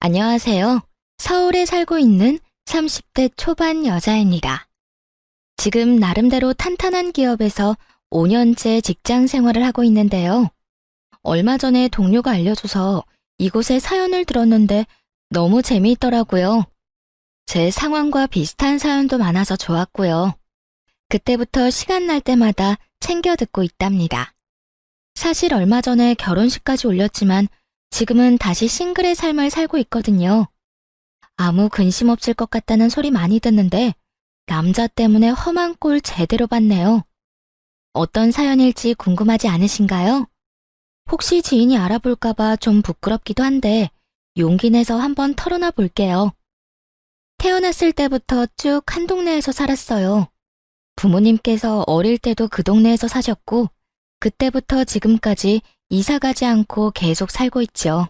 안녕하세요. 서울에 살고 있는 30대 초반 여자입니다. 지금 나름대로 탄탄한 기업에서 5년째 직장 생활을 하고 있는데요. 얼마 전에 동료가 알려줘서 이곳에 사연을 들었는데 너무 재미있더라고요. 제 상황과 비슷한 사연도 많아서 좋았고요. 그때부터 시간 날 때마다 챙겨 듣고 있답니다. 사실 얼마 전에 결혼식까지 올렸지만 지금은 다시 싱글의 삶을 살고 있거든요. 아무 근심 없을 것 같다는 소리 많이 듣는데 남자 때문에 험한 꼴 제대로 봤네요. 어떤 사연일지 궁금하지 않으신가요? 혹시 지인이 알아볼까봐 좀 부끄럽기도 한데 용기 내서 한번 털어놔 볼게요. 태어났을 때부터 쭉 한 동네에서 살았어요. 부모님께서 어릴 때도 그 동네에서 사셨고 그때부터 지금까지 이사 가지 않고 계속 살고 있죠.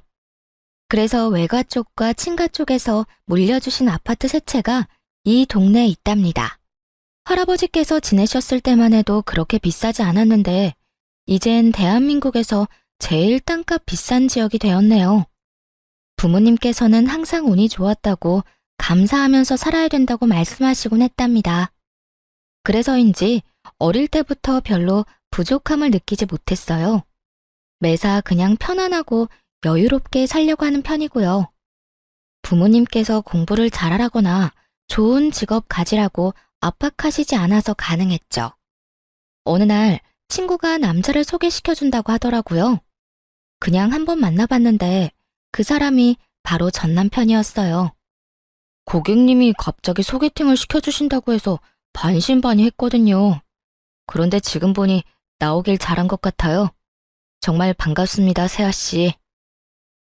그래서 외가 쪽과 친가 쪽에서 물려주신 아파트 세 채가 이 동네에 있답니다. 할아버지께서 지내셨을 때만 해도 그렇게 비싸지 않았는데 이젠 대한민국에서 제일 땅값 비싼 지역이 되었네요. 부모님께서는 항상 운이 좋았다고 감사하면서 살아야 된다고 말씀하시곤 했답니다. 그래서인지 어릴 때부터 별로 부족함을 느끼지 못했어요. 매사 그냥 편안하고 여유롭게 살려고 하는 편이고요. 부모님께서 공부를 잘하라거나 좋은 직업 가지라고 압박하시지 않아서 가능했죠. 어느 날 친구가 남자를 소개시켜준다고 하더라고요. 그냥 한번 만나봤는데 그 사람이 바로 전 남편이었어요. 고객님이 갑자기 소개팅을 시켜주신다고 해서 반신반의했거든요. 그런데 지금 보니 나오길 잘한 것 같아요. 정말 반갑습니다, 세아 씨.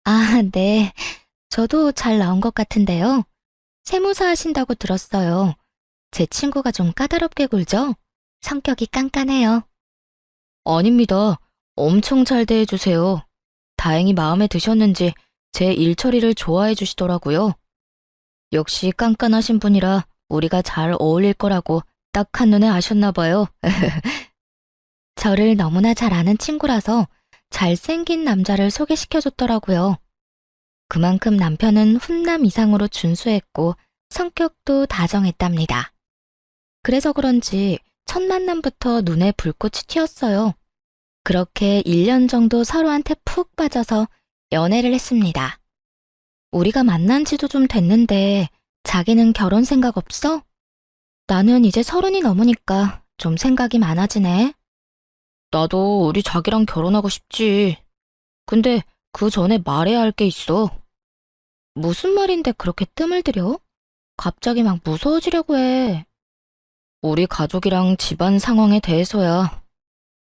아, 네. 저도 잘 나온 것 같은데요. 세무사 하신다고 들었어요. 제 친구가 좀 까다롭게 굴죠? 성격이 깐깐해요. 아닙니다. 엄청 잘 대해주세요. 다행히 마음에 드셨는지 제 일 처리를 좋아해 주시더라고요. 역시 깐깐하신 분이라 우리가 잘 어울릴 거라고 딱 한눈에 아셨나 봐요. 저를 너무나 잘 아는 친구라서 잘생긴 남자를 소개시켜줬더라고요. 그만큼 남편은 훈남 이상으로 준수했고 성격도 다정했답니다. 그래서 그런지 첫 만남부터 눈에 불꽃이 튀었어요. 그렇게 1년 정도 서로한테 푹 빠져서 연애를 했습니다. 우리가 만난 지도 좀 됐는데 자기는 결혼 생각 없어? 나는 이제 30이 넘으니까 좀 생각이 많아지네. 나도 우리 자기랑 결혼하고 싶지. 근데 그 전에 말해야 할 게 있어. 무슨 말인데 그렇게 뜸을 들여? 갑자기 막 무서워지려고 해. 우리 가족이랑 집안 상황에 대해서야.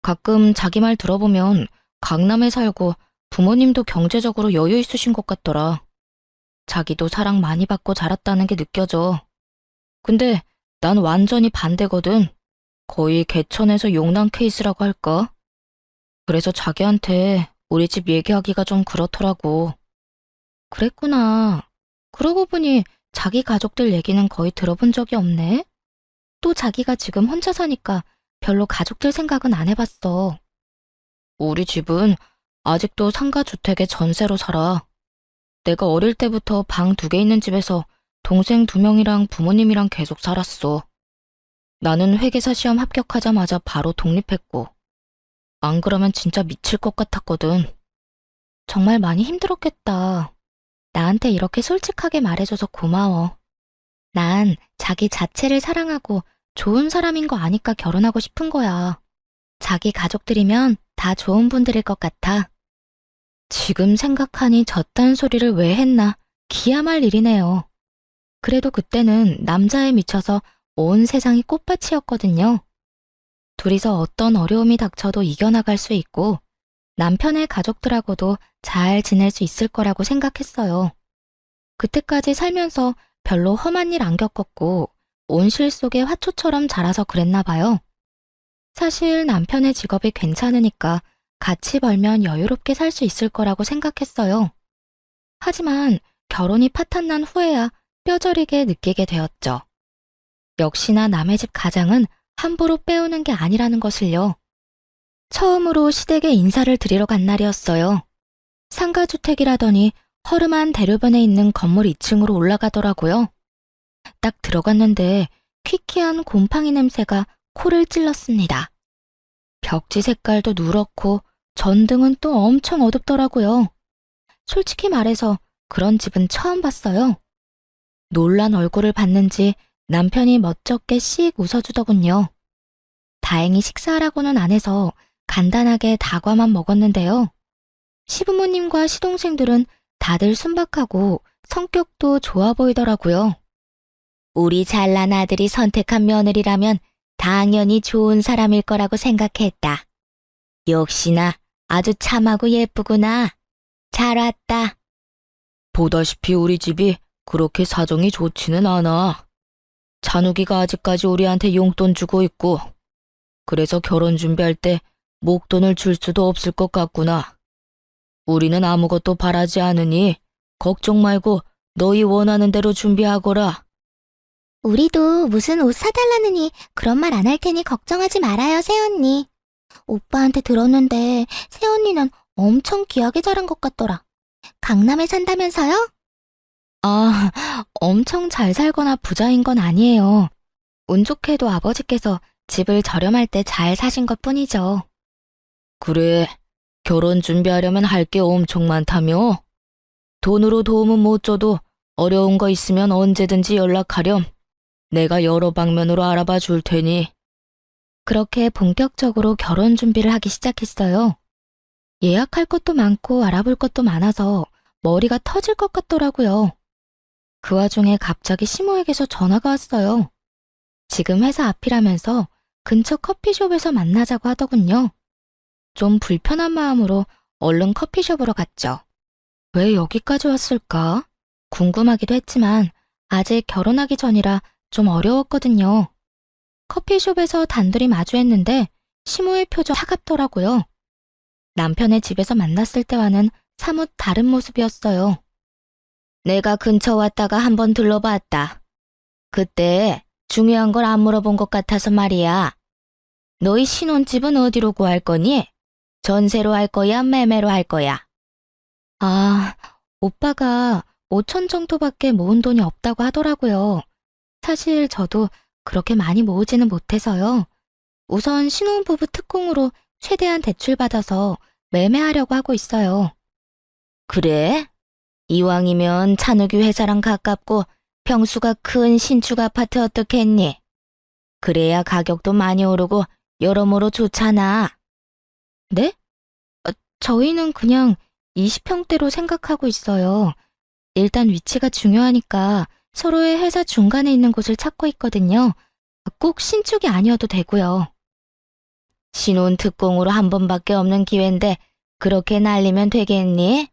가끔 자기 말 들어보면 강남에 살고 부모님도 경제적으로 여유 있으신 것 같더라. 자기도 사랑 많이 받고 자랐다는 게 느껴져. 근데 난 완전히 반대거든. 거의 개천에서 용난 케이스라고 할까? 그래서 자기한테 우리 집 얘기하기가 좀 그렇더라고. 그랬구나. 그러고 보니 자기 가족들 얘기는 거의 들어본 적이 없네. 또 자기가 지금 혼자 사니까 별로 가족들 생각은 안 해봤어. 우리 집은 아직도 상가주택에 전세로 살아. 내가 어릴 때부터 방 2개 있는 집에서 동생 2명이랑 부모님이랑 계속 살았어. 나는 회계사 시험 합격하자마자 바로 독립했고, 안 그러면 진짜 미칠 것 같았거든. 정말 많이 힘들었겠다. 나한테 이렇게 솔직하게 말해줘서 고마워. 난 자기 자체를 사랑하고 좋은 사람인 거 아니까 결혼하고 싶은 거야. 자기 가족들이면 다 좋은 분들일 것 같아. 지금 생각하니 저딴 소리를 왜 했나 기야말 일이네요. 그래도 그때는 남자에 미쳐서 온 세상이 꽃밭이었거든요. 둘이서 어떤 어려움이 닥쳐도 이겨나갈 수 있고 남편의 가족들하고도 잘 지낼 수 있을 거라고 생각했어요. 그때까지 살면서 별로 험한 일 안 겪었고 온실 속의 화초처럼 자라서 그랬나 봐요. 사실 남편의 직업이 괜찮으니까 같이 벌면 여유롭게 살 수 있을 거라고 생각했어요. 하지만 결혼이 파탄난 후에야 뼈저리게 느끼게 되었죠. 역시나 남의 집 가장은 함부로 빼오는 게 아니라는 것을요. 처음으로 시댁에 인사를 드리러 간 날이었어요. 상가주택이라더니 허름한 대로변에 있는 건물 2층으로 올라가더라고요. 딱 들어갔는데 퀴퀴한 곰팡이 냄새가 코를 찔렀습니다. 벽지 색깔도 누렇고 전등은 또 엄청 어둡더라고요. 솔직히 말해서 그런 집은 처음 봤어요. 놀란 얼굴을 봤는지 남편이 멋쩍게 씩 웃어주더군요. 다행히 식사하라고는 안 해서 간단하게 다과만 먹었는데요. 시부모님과 시동생들은 다들 순박하고 성격도 좋아 보이더라고요. 우리 잘난 아들이 선택한 며느리라면 당연히 좋은 사람일 거라고 생각했다. 역시나 아주 참하고 예쁘구나. 잘 왔다. 보다시피 우리 집이 그렇게 사정이 좋지는 않아. 찬욱이가 아직까지 우리한테 용돈 주고 있고, 그래서 결혼 준비할 때 목돈을 줄 수도 없을 것 같구나. 우리는 아무것도 바라지 않으니 걱정 말고 너희 원하는 대로 준비하거라. 우리도 무슨 옷 사달라느니 그런 말 안 할 테니 걱정하지 말아요, 새언니. 오빠한테 들었는데 새언니는 엄청 귀하게 자란 것 같더라. 강남에 산다면서요? 아, 엄청 잘 살거나 부자인 건 아니에요. 운 좋게도 아버지께서 집을 저렴할 때 잘 사신 것 뿐이죠. 그래, 결혼 준비하려면 할 게 엄청 많다며? 돈으로 도움은 못 줘도 어려운 거 있으면 언제든지 연락하렴. 내가 여러 방면으로 알아봐 줄 테니. 그렇게 본격적으로 결혼 준비를 하기 시작했어요. 예약할 것도 많고 알아볼 것도 많아서 머리가 터질 것 같더라고요. 그 와중에 갑자기 시모에게서 전화가 왔어요. 지금 회사 앞이라면서 근처 커피숍에서 만나자고 하더군요. 좀 불편한 마음으로 얼른 커피숍으로 갔죠. 왜 여기까지 왔을까? 궁금하기도 했지만 아직 결혼하기 전이라 좀 어려웠거든요. 커피숍에서 단둘이 마주했는데 시모의 표정 차갑더라고요. 남편의 집에서 만났을 때와는 사뭇 다른 모습이었어요. 내가 근처 왔다가 한번 둘러봤다. 그때 중요한 걸 안 물어본 것 같아서 말이야. 너희 신혼집은 어디로 구할 거니? 전세로 할 거야, 매매로 할 거야? 아, 오빠가 5천 정도밖에 모은 돈이 없다고 하더라고요. 사실 저도 그렇게 많이 모으지는 못해서요. 우선 신혼부부 특공으로 최대한 대출받아서 매매하려고 하고 있어요. 그래? 이왕이면 찬욱이 회사랑 가깝고 평수가 큰 신축 아파트 어떻겠니? 그래야 가격도 많이 오르고 여러모로 좋잖아. 네? 저희는 그냥 20평대로 생각하고 있어요. 일단 위치가 중요하니까 서로의 회사 중간에 있는 곳을 찾고 있거든요. 꼭 신축이 아니어도 되고요. 신혼 특공으로 한 번밖에 없는 기회인데 그렇게 날리면 되겠니?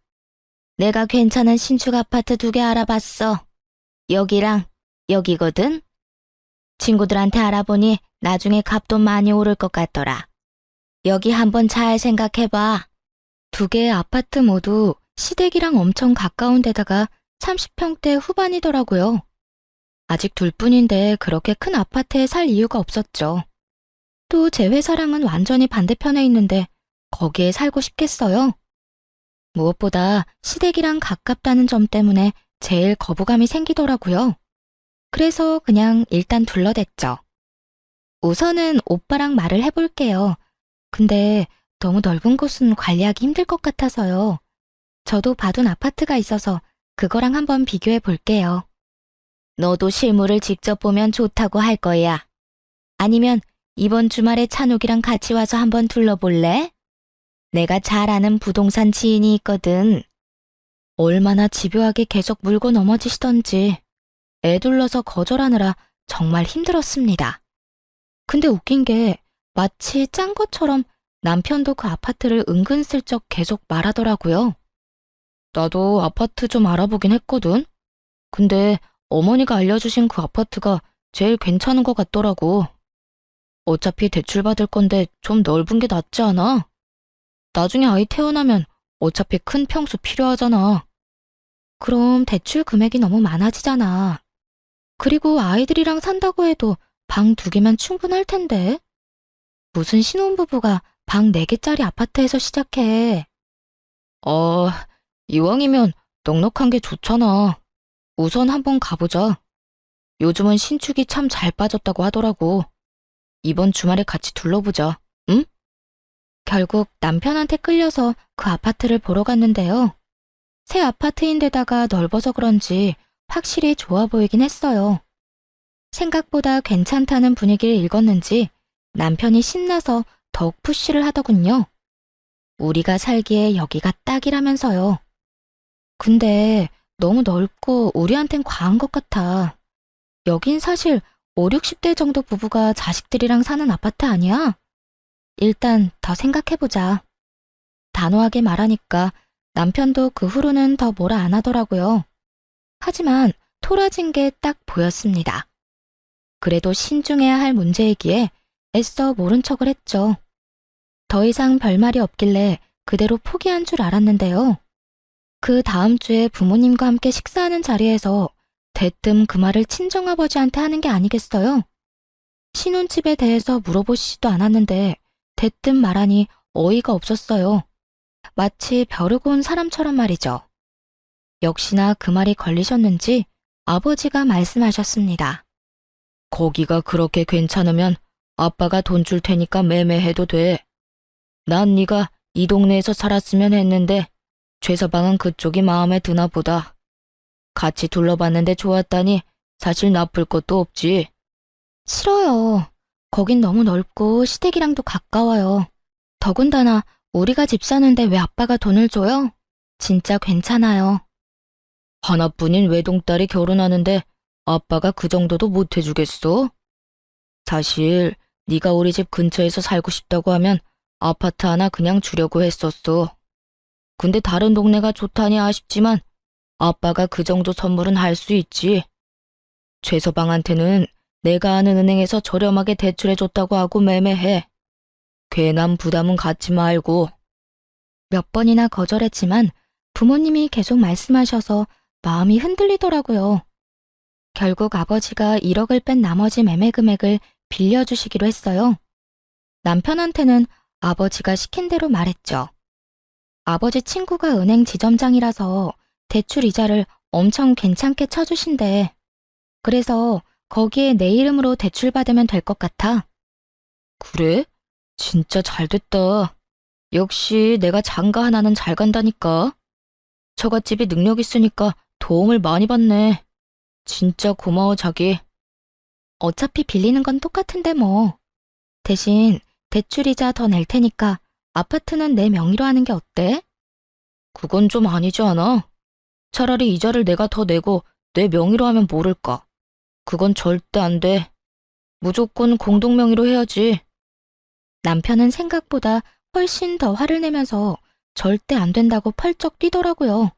내가 괜찮은 신축 아파트 2개 알아봤어. 여기랑 여기거든? 친구들한테 알아보니 나중에 값도 많이 오를 것 같더라. 여기 한번 잘 생각해봐. 2개의 아파트 모두 시댁이랑 엄청 가까운 데다가 30평대 후반이더라고요. 아직 둘뿐인데 그렇게 큰 아파트에 살 이유가 없었죠. 또 제 회사랑은 완전히 반대편에 있는데 거기에 살고 싶겠어요? 무엇보다 시댁이랑 가깝다는 점 때문에 제일 거부감이 생기더라고요. 그래서 그냥 일단 둘러댔죠. 우선은 오빠랑 말을 해볼게요. 근데 너무 넓은 곳은 관리하기 힘들 것 같아서요. 저도 봐둔 아파트가 있어서 그거랑 한번 비교해 볼게요. 너도 실물을 직접 보면 좋다고 할 거야. 아니면 이번 주말에 찬욱이랑 같이 와서 한번 둘러볼래? 내가 잘 아는 부동산 지인이 있거든. 얼마나 집요하게 계속 물고 넘어지시던지 애 둘러서 거절하느라 정말 힘들었습니다. 근데 웃긴 게 마치 짠 것처럼 남편도 그 아파트를 은근슬쩍 계속 말하더라고요. 나도 아파트 좀 알아보긴 했거든. 근데 어머니가 알려주신 그 아파트가 제일 괜찮은 것 같더라고. 어차피 대출받을 건데 좀 넓은 게 낫지 않아? 나중에 아이 태어나면 어차피 큰 평수 필요하잖아. 그럼 대출 금액이 너무 많아지잖아. 그리고 아이들이랑 산다고 해도 방 2개면 충분할 텐데. 무슨 신혼부부가 방 4개짜리 아파트에서 시작해. 이왕이면 넉넉한 게 좋잖아. 우선 한번 가보자. 요즘은 신축이 참 잘 빠졌다고 하더라고. 이번 주말에 같이 둘러보자, 응? 결국 남편한테 끌려서 그 아파트를 보러 갔는데요. 새 아파트인데다가 넓어서 그런지 확실히 좋아 보이긴 했어요. 생각보다 괜찮다는 분위기를 읽었는지 남편이 신나서 더욱 푸시를 하더군요. 우리가 살기에 여기가 딱이라면서요. 근데 너무 넓고 우리한텐 과한 것 같아. 여긴 사실 5, 60대 정도 부부가 자식들이랑 사는 아파트 아니야? 일단 더 생각해보자. 단호하게 말하니까 남편도 그 후로는 더 뭐라 안 하더라고요. 하지만 토라진 게 딱 보였습니다. 그래도 신중해야 할 문제이기에 애써 모른 척을 했죠. 더 이상 별말이 없길래 그대로 포기한 줄 알았는데요. 그 다음 주에 부모님과 함께 식사하는 자리에서 대뜸 그 말을 친정아버지한테 하는 게 아니겠어요? 신혼집에 대해서 물어보시지도 않았는데 대뜸 말하니 어이가 없었어요. 마치 벼르고 온 사람처럼 말이죠. 역시나 그 말이 걸리셨는지 아버지가 말씀하셨습니다. 거기가 그렇게 괜찮으면 아빠가 돈 줄 테니까 매매해도 돼. 난 네가 이 동네에서 살았으면 했는데 최서방은 그쪽이 마음에 드나 보다. 같이 둘러봤는데 좋았다니 사실 나쁠 것도 없지. 싫어요. 거긴 너무 넓고 시댁이랑도 가까워요. 더군다나 우리가 집 사는데 왜 아빠가 돈을 줘요? 진짜 괜찮아요. 하나뿐인 외동딸이 결혼하는데 아빠가 그 정도도 못 해주겠어? 사실 네가 우리 집 근처에서 살고 싶다고 하면 아파트 하나 그냥 주려고 했었어. 근데 다른 동네가 좋다니 아쉽지만 아빠가 그 정도 선물은 할 수 있지. 최서방한테는 내가 아는 은행에서 저렴하게 대출해줬다고 하고 매매해. 괜한 부담은 갖지 말고. 몇 번이나 거절했지만 부모님이 계속 말씀하셔서 마음이 흔들리더라고요. 결국 아버지가 1억을 뺀 나머지 매매 금액을 빌려주시기로 했어요. 남편한테는 아버지가 시킨 대로 말했죠. 아버지 친구가 은행 지점장이라서 대출 이자를 엄청 괜찮게 쳐주신대. 그래서 거기에 내 이름으로 대출 받으면 될 것 같아. 그래? 진짜 잘 됐다. 역시 내가 장가 하나는 잘 간다니까. 처갓집이 능력 있으니까 도움을 많이 받네. 진짜 고마워, 자기. 어차피 빌리는 건 똑같은데 뭐. 대신 대출이자 더 낼 테니까 아파트는 내 명의로 하는 게 어때? 그건 좀 아니지 않아? 차라리 이자를 내가 더 내고 내 명의로 하면 모를까. 그건 절대 안 돼. 무조건 공동 명의로 해야지. 남편은 생각보다 훨씬 더 화를 내면서 절대 안 된다고 펄쩍 뛰더라고요.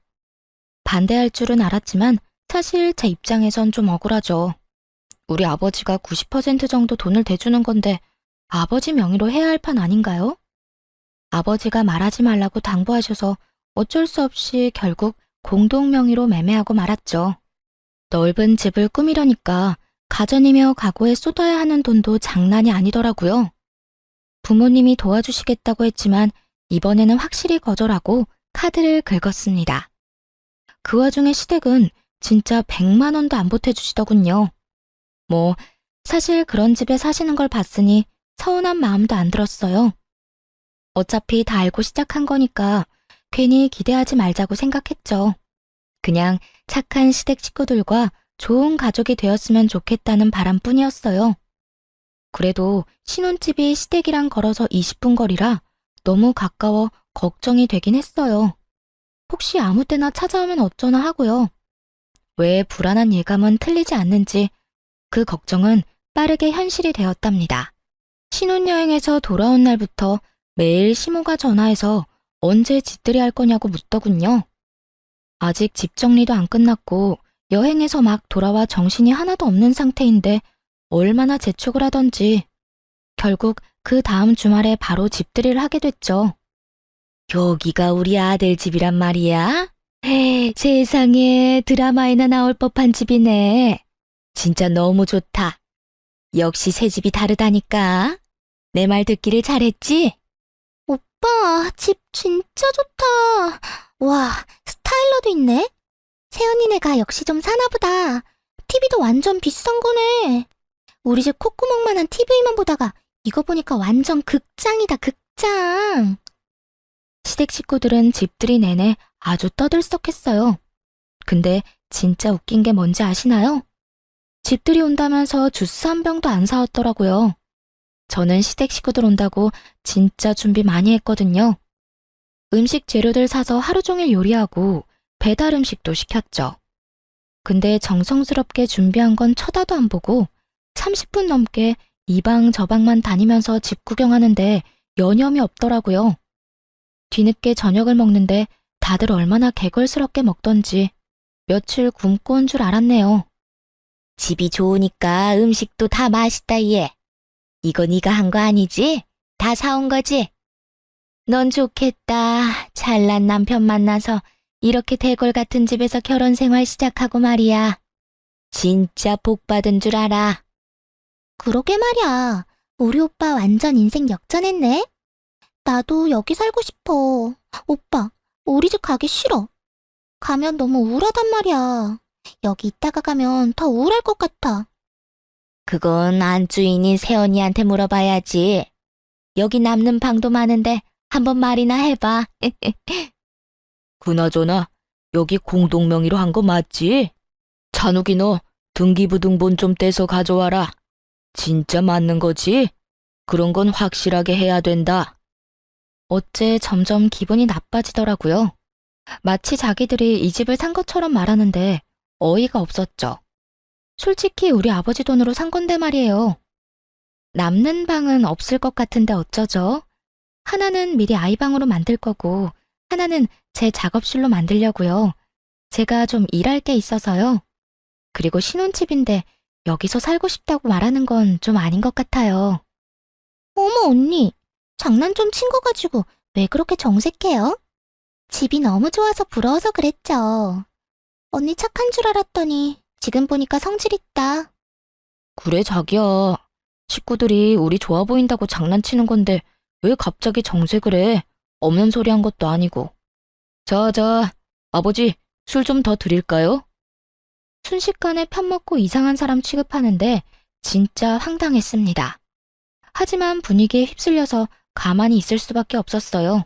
반대할 줄은 알았지만 사실 제 입장에선 좀 억울하죠. 우리 아버지가 90% 정도 돈을 대주는 건데 아버지 명의로 해야 할 판 아닌가요? 아버지가 말하지 말라고 당부하셔서 어쩔 수 없이 결국 공동 명의로 매매하고 말았죠. 넓은 집을 꾸미려니까 가전이며 가구에 쏟아야 하는 돈도 장난이 아니더라고요. 부모님이 도와주시겠다고 했지만 이번에는 확실히 거절하고 카드를 긁었습니다. 그 와중에 시댁은 진짜 100만 원도 안 보태주시더군요. 뭐 사실 그런 집에 사시는 걸 봤으니 서운한 마음도 안 들었어요. 어차피 다 알고 시작한 거니까 괜히 기대하지 말자고 생각했죠. 그냥 착한 시댁 식구들과 좋은 가족이 되었으면 좋겠다는 바람뿐이었어요. 그래도 신혼집이 시댁이랑 걸어서 20분 거리라 너무 가까워 걱정이 되긴 했어요. 혹시 아무 때나 찾아오면 어쩌나 하고요. 왜 불안한 예감은 틀리지 않는지 그 걱정은 빠르게 현실이 되었답니다. 신혼여행에서 돌아온 날부터 매일 시모가 전화해서 언제 집들이 할 거냐고 묻더군요. 아직 집 정리도 안 끝났고 여행에서 막 돌아와 정신이 하나도 없는 상태인데 얼마나 재촉을 하던지 결국 그 다음 주말에 바로 집들이를 하게 됐죠. 여기가 우리 아들 집이란 말이야? 세상에 드라마에나 나올 법한 집이네. 진짜 너무 좋다. 역시 새 집이 다르다니까. 내 말 듣기를 잘했지? 오빠, 집 진짜 좋다. 와, 스타일러도 있네. 새언니네가 역시 좀 사나보다. TV도 완전 비싼 거네. 우리 집 콧구멍만한 TV만 보다가 이거 보니까 완전 극장이다, 극장. 시댁 식구들은 집들이 내내 아주 떠들썩했어요. 근데 진짜 웃긴 게 뭔지 아시나요? 집들이 온다면서 주스 한 병도 안 사왔더라고요. 저는 시댁 식구들 온다고 진짜 준비 많이 했거든요. 음식 재료들 사서 하루 종일 요리하고 배달 음식도 시켰죠. 근데 정성스럽게 준비한 건 쳐다도 안 보고 30분 넘게 이 방 저 방만 다니면서 집 구경하는데 여념이 없더라고요. 뒤늦게 저녁을 먹는데 다들 얼마나 개걸스럽게 먹던지 며칠 굶고 온 줄 알았네요. 집이 좋으니까 음식도 다 맛있다, 얘. 이거 네가 한 거 아니지? 다 사온 거지? 넌 좋겠다. 잘난 남편 만나서 이렇게 대골 같은 집에서 결혼 생활 시작하고 말이야. 진짜 복 받은 줄 알아. 그러게 말이야. 우리 오빠 완전 인생 역전했네. 나도 여기 살고 싶어. 오빠, 우리 집 가기 싫어. 가면 너무 우울하단 말이야. 여기 있다가 가면 더 우울할 것 같아. 그건 안주인인 새언니한테 물어봐야지. 여기 남는 방도 많은데 한번 말이나 해봐. 그나저나 여기 공동명의로 한 거 맞지? 찬욱이 너 등기부등본 좀 떼서 가져와라. 진짜 맞는 거지? 그런 건 확실하게 해야 된다. 어째 점점 기분이 나빠지더라고요. 마치 자기들이 이 집을 산 것처럼 말하는데 어이가 없었죠. 솔직히 우리 아버지 돈으로 산 건데 말이에요. 남는 방은 없을 것 같은데 어쩌죠? 하나는 미리 아이방으로 만들 거고 하나는 제 작업실로 만들려고요. 제가 좀 일할 게 있어서요. 그리고 신혼집인데 여기서 살고 싶다고 말하는 건 좀 아닌 것 같아요. 어머, 언니. 장난 좀 친 거 가지고 왜 그렇게 정색해요? 집이 너무 좋아서 부러워서 그랬죠. 언니 착한 줄 알았더니 지금 보니까 성질 있다. 그래 자기야. 식구들이 우리 좋아 보인다고 장난치는 건데 왜 갑자기 정색을 해? 없는 소리 한 것도 아니고. 자, 아버지 술 좀 더 드릴까요? 순식간에 편먹고 이상한 사람 취급하는데 진짜 황당했습니다. 하지만 분위기에 휩쓸려서 가만히 있을 수밖에 없었어요.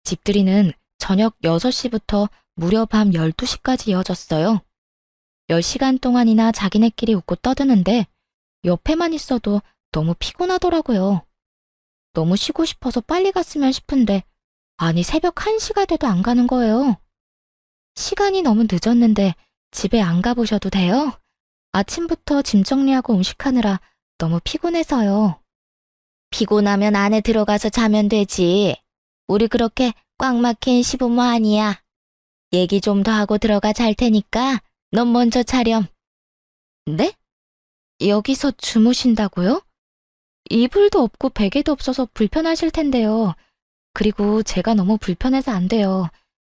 집들이는 저녁 6시부터 무려 밤 12시까지 이어졌어요. 10시간 동안이나 자기네끼리 웃고 떠드는데 옆에만 있어도 너무 피곤하더라고요. 너무 쉬고 싶어서 빨리 갔으면 싶은데 아니 새벽 1시가 돼도 안 가는 거예요. 시간이 너무 늦었는데 집에 안 가보셔도 돼요? 아침부터 짐 정리하고 음식하느라 너무 피곤해서요. 피곤하면 안에 들어가서 자면 되지. 우리 그렇게 꽉 막힌 시부모 아니야. 얘기 좀 더 하고 들어가 잘 테니까 넌 먼저 차렴. 네? 여기서 주무신다고요? 이불도 없고 베개도 없어서 불편하실 텐데요. 그리고 제가 너무 불편해서 안 돼요.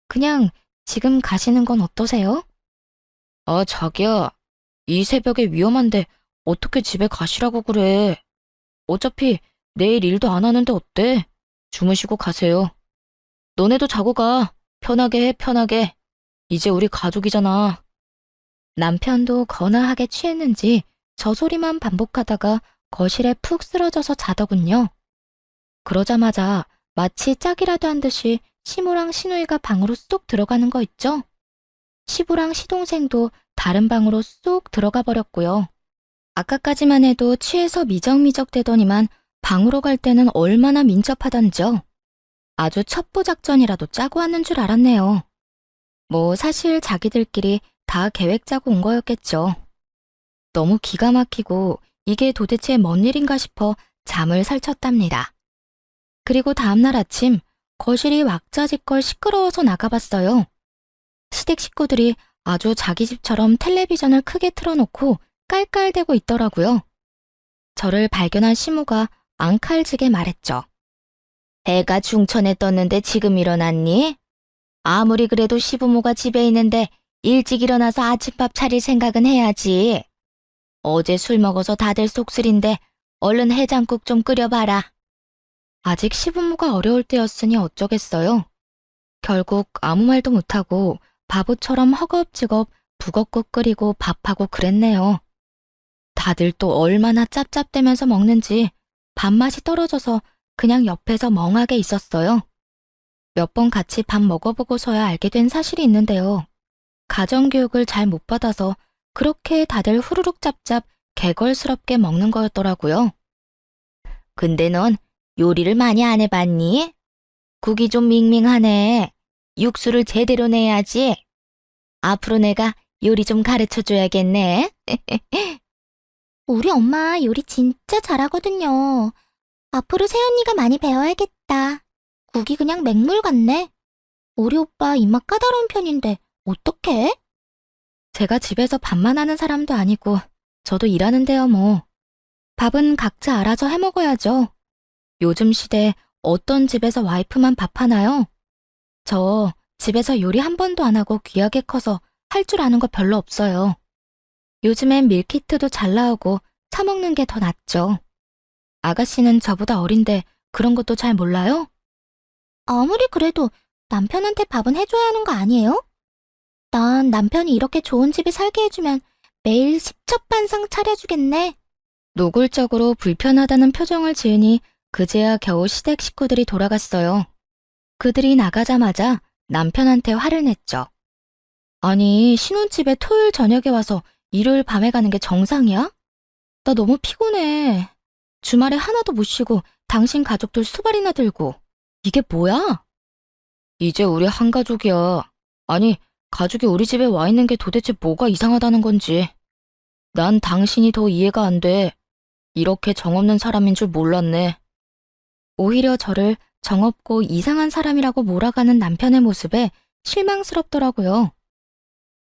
그냥 지금 가시는 건 어떠세요? 아 자기야. 이 새벽에 위험한데 어떻게 집에 가시라고 그래. 어차피 내일 일도 안 하는데 어때? 주무시고 가세요. 너네도 자고 가. 편하게 해, 편하게. 이제 우리 가족이잖아. 남편도 거나하게 취했는지 저 소리만 반복하다가 거실에 푹 쓰러져서 자더군요. 그러자마자 마치 짝이라도 한 듯이 시모랑 시누이가 방으로 쏙 들어가는 거 있죠? 시부랑 시동생도 다른 방으로 쏙 들어가 버렸고요. 아까까지만 해도 취해서 미적미적 대더니만 방으로 갈 때는 얼마나 민첩하던지요. 아주 첩보작전이라도 짜고 왔는 줄 알았네요. 뭐 사실 자기들끼리 다 계획 짜고 온 거였겠죠. 너무 기가 막히고 이게 도대체 뭔 일인가 싶어 잠을 설쳤답니다. 그리고 다음날 아침 거실이 왁자지껄 시끄러워서 나가봤어요. 시댁 식구들이 아주 자기 집처럼 텔레비전을 크게 틀어놓고 깔깔대고 있더라고요. 저를 발견한 시모가 앙칼지게 말했죠. 해가 중천에 떴는데 지금 일어났니? 아무리 그래도 시부모가 집에 있는데 일찍 일어나서 아침밥 차릴 생각은 해야지. 어제 술 먹어서 다들 속쓰린데 얼른 해장국 좀 끓여봐라. 아직 시부모가 어려울 때였으니 어쩌겠어요. 결국 아무 말도 못하고 바보처럼 허겁지겁 북엇국 끓이고 밥하고 그랬네요. 다들 또 얼마나 짭짭대면서 먹는지 밥맛이 떨어져서 그냥 옆에서 멍하게 있었어요. 몇 번 같이 밥 먹어보고서야 알게 된 사실이 있는데요. 가정교육을 잘 못 받아서 그렇게 다들 후루룩 짭짭 개걸스럽게 먹는 거였더라고요. 근데 넌 요리를 많이 안 해봤니? 국이 좀 밍밍하네. 육수를 제대로 내야지. 앞으로 내가 요리 좀 가르쳐줘야겠네. 우리 엄마 요리 진짜 잘하거든요. 앞으로 새언니가 많이 배워야겠다. 국이 그냥 맹물 같네. 우리 오빠 입맛 까다로운 편인데 어떡해? 제가 집에서 밥만 하는 사람도 아니고 저도 일하는데요, 뭐. 밥은 각자 알아서 해 먹어야죠. 요즘 시대에 어떤 집에서 와이프만 밥하나요? 저 집에서 요리 한 번도 안 하고 귀하게 커서 할 줄 아는 거 별로 없어요. 요즘엔 밀키트도 잘 나오고 사 먹는 게 더 낫죠. 아가씨는 저보다 어린데 그런 것도 잘 몰라요? 아무리 그래도 남편한테 밥은 해줘야 하는 거 아니에요? 난 남편이 이렇게 좋은 집에 살게 해주면 매일 십첩반상 차려주겠네. 노골적으로 불편하다는 표정을 지으니 그제야 겨우 시댁 식구들이 돌아갔어요. 그들이 나가자마자 남편한테 화를 냈죠. 아니, 신혼집에 토요일 저녁에 와서 일요일 밤에 가는 게 정상이야? 나 너무 피곤해. 주말에 하나도 못 쉬고 당신 가족들 수발이나 들고. 이게 뭐야? 이제 우리 한 가족이야. 아니, 가족이 우리 집에 와 있는 게 도대체 뭐가 이상하다는 건지. 난 당신이 더 이해가 안 돼. 이렇게 정없는 사람인 줄 몰랐네. 오히려 저를 정없고 이상한 사람이라고 몰아가는 남편의 모습에 실망스럽더라고요.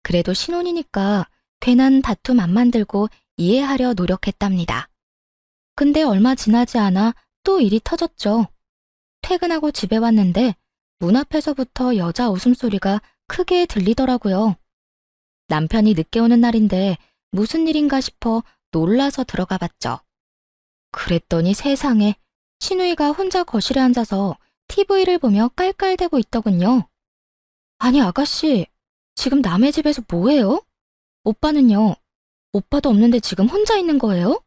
그래도 신혼이니까 괜한 다툼 안 만들고 이해하려 노력했답니다. 근데 얼마 지나지 않아 또 일이 터졌죠. 퇴근하고 집에 왔는데 문 앞에서부터 여자 웃음소리가 크게 들리더라고요. 남편이 늦게 오는 날인데 무슨 일인가 싶어 놀라서 들어가 봤죠. 그랬더니 세상에 신우이가 혼자 거실에 앉아서 TV를 보며 깔깔대고 있더군요. 아니 아가씨, 지금 남의 집에서 뭐해요? 오빠는요? 오빠도 없는데 지금 혼자 있는 거예요?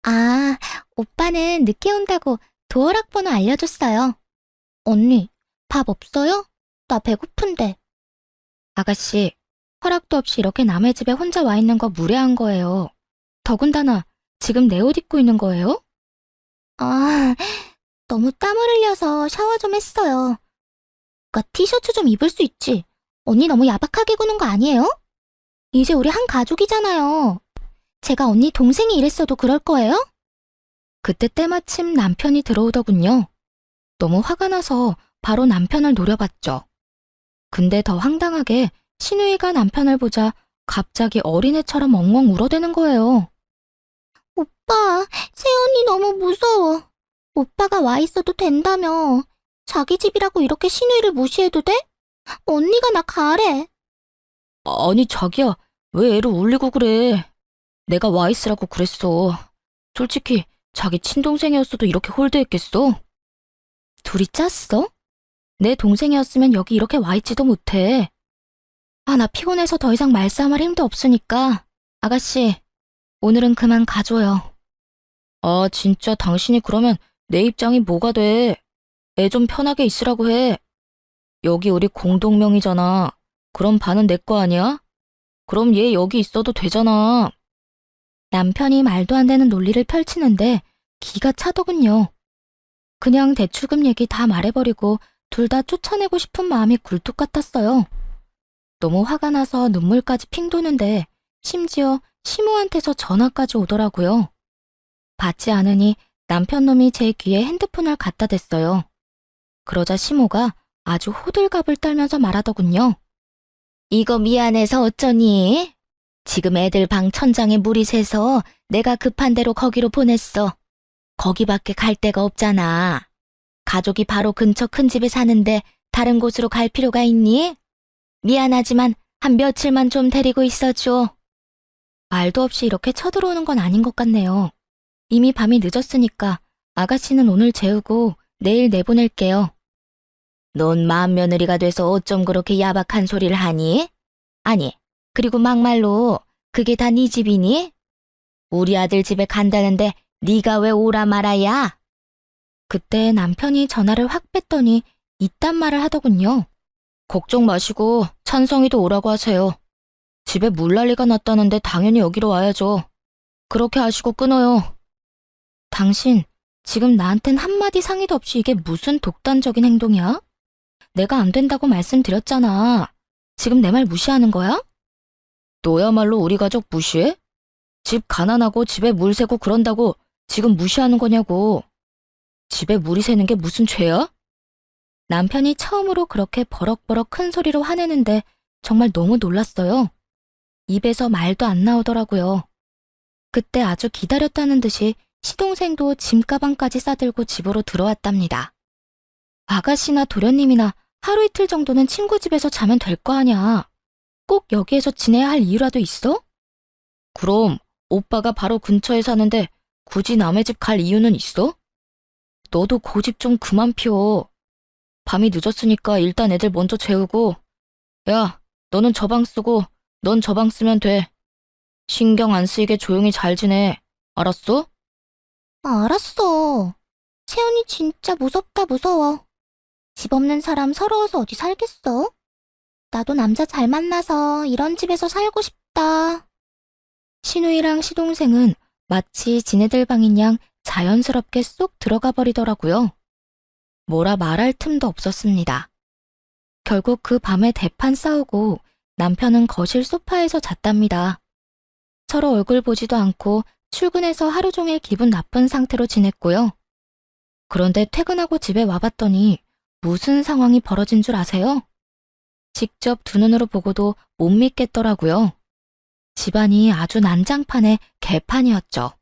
아, 오빠는 늦게 온다고 도어락 번호 알려줬어요. 언니, 밥 없어요? 나 배고픈데. 아가씨, 허락도 없이 이렇게 남의 집에 혼자 와 있는 거 무례한 거예요. 더군다나 지금 내 옷 입고 있는 거예요? 아, 너무 땀을 흘려서 샤워 좀 했어요. 오빠 티셔츠 좀 입을 수 있지. 언니 너무 야박하게 구는 거 아니에요? 이제 우리 한 가족이잖아요. 제가 언니 동생이 이랬어도 그럴 거예요? 그때 때마침 남편이 들어오더군요. 너무 화가 나서 바로 남편을 노려봤죠. 근데 더 황당하게 신우이가 남편을 보자 갑자기 어린애처럼 엉엉 울어대는 거예요. 오빠, 새언니 너무 무서워. 오빠가 와 있어도 된다며. 자기 집이라고 이렇게 신우이를 무시해도 돼? 언니가 나 가래. 아니, 자기야, 왜 애를 울리고 그래? 내가 와 있으라고 그랬어. 솔직히 자기 친동생이었어도 이렇게 홀대했겠어? 둘이 짰어? 내 동생이었으면 여기 이렇게 와 있지도 못해. 아, 나 피곤해서 더 이상 말싸움할 힘도 없으니까 아가씨, 오늘은 그만 가줘요. 아, 진짜 당신이 그러면 내 입장이 뭐가 돼? 애 좀 편하게 있으라고 해. 여기 우리 공동명의잖아. 그럼 반은 내 거 아니야? 그럼 얘 여기 있어도 되잖아. 남편이 말도 안 되는 논리를 펼치는데 기가 차더군요. 그냥 대출금 얘기 다 말해버리고 둘 다 쫓아내고 싶은 마음이 굴뚝 같았어요. 너무 화가 나서 눈물까지 핑 도는데 심지어 시모한테서 전화까지 오더라고요. 받지 않으니 남편 놈이 제 귀에 핸드폰을 갖다 댔어요. 그러자 시모가 아주 호들갑을 떨면서 말하더군요. 이거 미안해서 어쩌니? 지금 애들 방 천장에 물이 새서 내가 급한 대로 거기로 보냈어. 거기밖에 갈 데가 없잖아. 가족이 바로 근처 큰 집에 사는데 다른 곳으로 갈 필요가 있니? 미안하지만 한 며칠만 좀 데리고 있어줘. 말도 없이 이렇게 쳐들어오는 건 아닌 것 같네요. 이미 밤이 늦었으니까 아가씨는 오늘 재우고 내일 내보낼게요. 넌 맏며느리가 돼서 어쩜 그렇게 야박한 소리를 하니? 아니, 그리고 막말로 그게 다 네 집이니? 우리 아들 집에 간다는데 네가 왜 오라 말아야? 그때 남편이 전화를 확 뺐더니 이딴 말을 하더군요. 걱정 마시고 찬성이도 오라고 하세요. 집에 물난리가 났다는데 당연히 여기로 와야죠. 그렇게 하시고 끊어요. 당신, 지금 나한텐 한마디 상의도 없이 이게 무슨 독단적인 행동이야? 내가 안 된다고 말씀드렸잖아. 지금 내 말 무시하는 거야? 너야말로 우리 가족 무시해? 집 가난하고 집에 물 새고 그런다고 지금 무시하는 거냐고. 집에 물이 새는 게 무슨 죄야? 남편이 처음으로 그렇게 버럭버럭 큰 소리로 화내는데 정말 너무 놀랐어요. 입에서 말도 안 나오더라고요. 그때 아주 기다렸다는 듯이 시동생도 짐가방까지 싸들고 집으로 들어왔답니다. 아가씨나 도련님이나 하루 이틀 정도는 친구 집에서 자면 될 거 아냐. 꼭 여기에서 지내야 할 이유라도 있어? 그럼 오빠가 바로 근처에 사는데 굳이 남의 집 갈 이유는 있어? 너도 고집 좀 그만 피워. 밤이 늦었으니까 일단 애들 먼저 재우고, 야, 너는 저 방 쓰고 넌 저 방 쓰면 돼. 신경 안 쓰이게 조용히 잘 지내. 알았어? 알았어. 채연이 진짜 무섭다, 무서워. 집 없는 사람 서러워서 어디 살겠어? 나도 남자 잘 만나서 이런 집에서 살고 싶다. 신우이랑 시동생은 마치 지네들 방인 양 자연스럽게 쏙 들어가 버리더라고요. 뭐라 말할 틈도 없었습니다. 결국 그 밤에 대판 싸우고 남편은 거실 소파에서 잤답니다. 서로 얼굴 보지도 않고 출근해서 하루 종일 기분 나쁜 상태로 지냈고요. 그런데 퇴근하고 집에 와봤더니 무슨 상황이 벌어진 줄 아세요? 직접 두 눈으로 보고도 못 믿겠더라고요. 집안이 아주 난장판의 개판이었죠.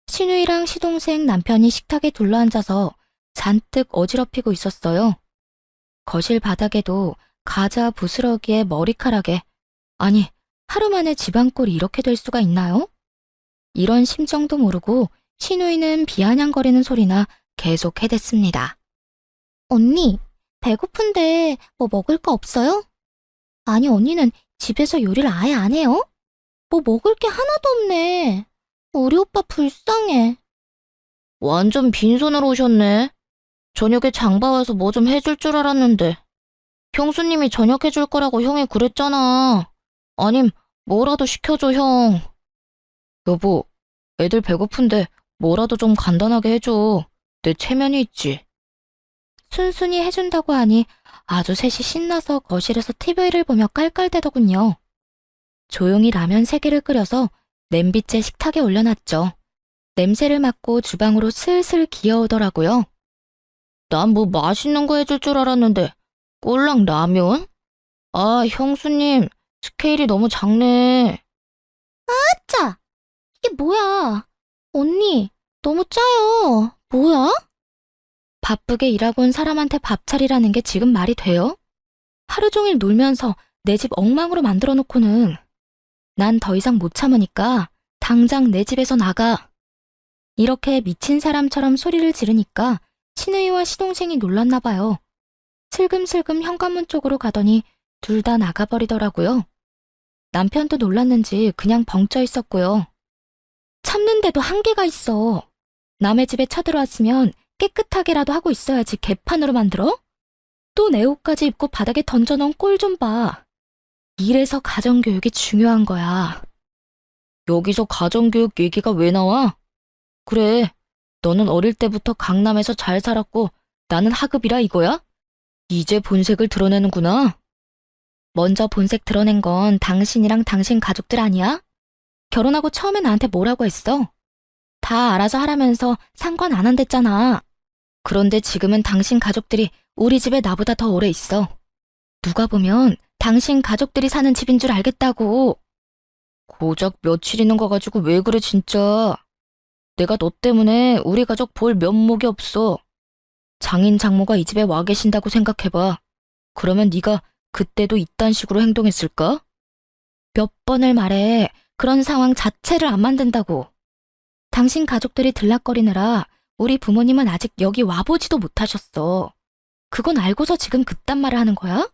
신우이랑 시동생 남편이 식탁에 둘러앉아서 잔뜩 어지럽히고 있었어요. 거실 바닥에도 가자 부스러기에 머리카락에, 아니, 하루 만에 집안 꼴이 이렇게 될 수가 있나요? 이런 심정도 모르고 신우이는 비아냥거리는 소리나 계속 해댔습니다. 언니, 배고픈데 뭐 먹을 거 없어요? 아니, 언니는 집에서 요리를 아예 안 해요? 뭐 먹을 게 하나도 없네. 우리 오빠 불쌍해. 완전 빈손으로 오셨네. 저녁에 장 봐와서 뭐 좀 해줄 줄 알았는데. 형수님이 저녁 해줄 거라고 형이 그랬잖아. 아님, 뭐라도 시켜줘, 형. 여보, 애들 배고픈데 뭐라도 좀 간단하게 해줘. 내 체면이 있지. 순순히 해준다고 하니 아주 셋이 신나서 거실에서 TV를 보며 깔깔대더군요. 조용히 라면 3개를 끓여서 냄비째 식탁에 올려놨죠. 냄새를 맡고 주방으로 슬슬 기어오더라고요. 난 뭐 맛있는 거 해줄 줄 알았는데 꼴랑 라면? 아, 형수님, 스케일이 너무 작네. 짜! 이게 뭐야? 언니, 너무 짜요. 뭐야? 바쁘게 일하고 온 사람한테 밥 차리라는 게 지금 말이 돼요? 하루 종일 놀면서 내 집 엉망으로 만들어 놓고는 난 더 이상 못 참으니까 당장 내 집에서 나가. 이렇게 미친 사람처럼 소리를 지르니까 신우이와 시동생이 놀랐나 봐요. 슬금슬금 현관문 쪽으로 가더니 둘 다 나가버리더라고요. 남편도 놀랐는지 그냥 벙쪄 있었고요. 참는데도 한계가 있어. 남의 집에 쳐들어왔으면 깨끗하게라도 하고 있어야지 개판으로 만들어? 또 내 옷까지 입고 바닥에 던져놓은 꼴 좀 봐. 이래서 가정교육이 중요한 거야. 여기서 가정교육 얘기가 왜 나와? 그래, 너는 어릴 때부터 강남에서 잘 살았고 나는 하급이라 이거야? 이제 본색을 드러내는구나. 먼저 본색 드러낸 건 당신이랑 당신 가족들 아니야? 결혼하고 처음에 나한테 뭐라고 했어? 다 알아서 하라면서 상관 안 한댔잖아. 그런데 지금은 당신 가족들이 우리 집에 나보다 더 오래 있어. 누가 보면 당신 가족들이 사는 집인 줄 알겠다고. 고작 며칠 있는 거 가지고 왜 그래 진짜. 내가 너 때문에 우리 가족 볼 면목이 없어. 장인 장모가 이 집에 와 계신다고 생각해봐. 그러면 네가 그때도 이딴 식으로 행동했을까? 몇 번을 말해. 그런 상황 자체를 안 만든다고. 당신 가족들이 들락거리느라 우리 부모님은 아직 여기 와보지도 못하셨어. 그건 알고서 지금 그딴 말을 하는 거야?